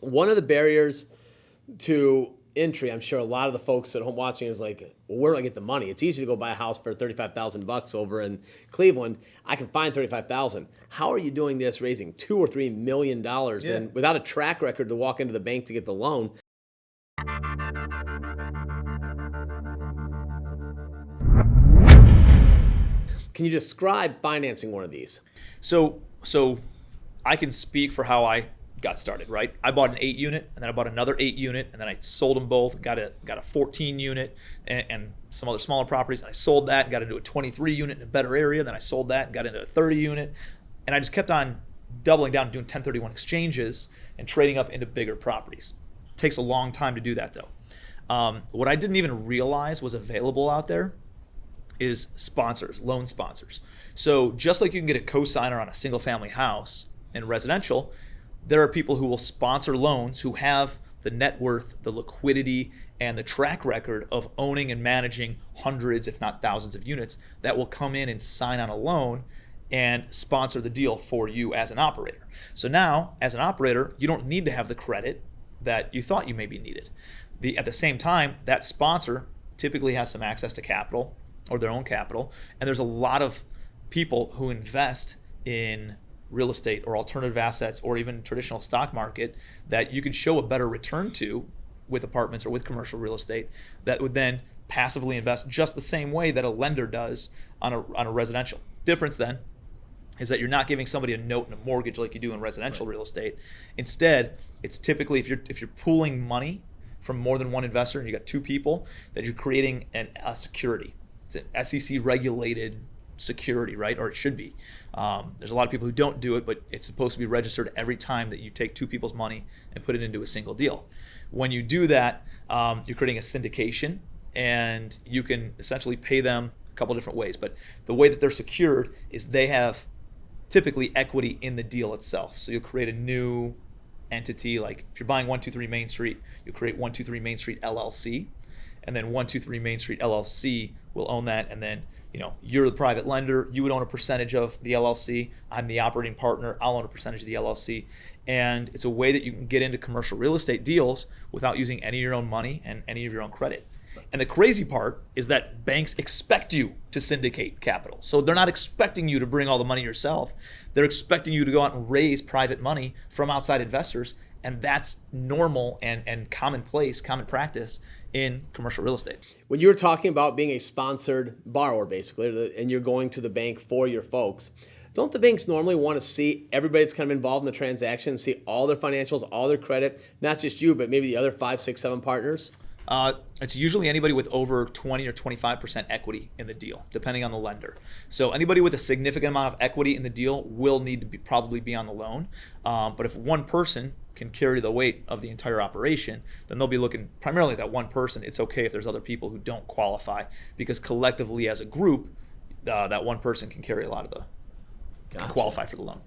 One of the barriers to entry, I'm sure a lot of the folks at home watching is like, well, where do I get the money? It's easy to go buy a house for $35,000 over in Cleveland. I can find $35,000. How are you doing this, raising $2 or $3 million and without a track record to walk into the bank to get the loan? Can you describe financing one of these? So I can speak for how I got started, right? I bought an 8 unit, and then I bought another 8 unit, and then I sold them both, got a 14 unit and some other smaller properties, and I sold that and got into a 23 unit in a better area, then I sold that and got into a 30 unit, and I just kept on doubling down and doing 1031 exchanges and trading up into bigger properties. It takes a long time to do that though. What I didn't even realize was available out there is sponsors, loan sponsors. So just like you can get a cosigner on a single family house in residential, there are people who will sponsor loans who have the net worth, the liquidity, and the track record of owning and managing hundreds, if not thousands of units that will come in and sign on a loan and sponsor the deal for you as an operator. So now, as an operator, you don't need to have the credit that you thought you maybe needed. At the same time, that sponsor typically has some access to capital or their own capital, and there's a lot of people who invest in real estate or alternative assets or even traditional stock market that you can show a better return to with apartments or with commercial real estate that would then passively invest just the same way that a lender does on a residential. Difference then is that you're not giving somebody a note and a mortgage like you do in residential real estate. Instead, it's typically if you're pooling money from more than one investor and you got two people, that you're creating a security. It's an SEC regulated security, right? Or it should be. There's a lot of people who don't do it, but it's supposed to be registered every time that you take two people's money and put it into a single deal. When you do that, you're creating a syndication, and you can essentially pay them a couple different ways. But the way that they're secured is they have typically equity in the deal itself. So you'll create a new entity, like if you're buying 123 Main Street, you create 123 Main Street LLC, and then 123 Main Street LLC will own that, and then you're the private lender, you would own a percentage of the LLC, I'm the operating partner, I'll own a percentage of the LLC, and it's a way that you can get into commercial real estate deals without using any of your own money and any of your own credit. And the crazy part is that banks expect you to syndicate capital. So they're not expecting you to bring all the money yourself. They're expecting you to go out and raise private money from outside investors. And that's normal and commonplace, common practice in commercial real estate. When you were talking about being a sponsored borrower, basically, and you're going to the bank for your folks, don't the banks normally want to see everybody that's kind of involved in the transaction, see all their financials, all their credit, not just you, but maybe the other 5, 6, 7 partners? It's usually anybody with over 20 or 25% equity in the deal, depending on the lender. So anybody with a significant amount of equity in the deal will need to probably be on the loan. But if one person can carry the weight of the entire operation, then they'll be looking primarily at that one person. It's okay if there's other people who don't qualify, because collectively as a group, that one person can carry a lot of can qualify for the loan.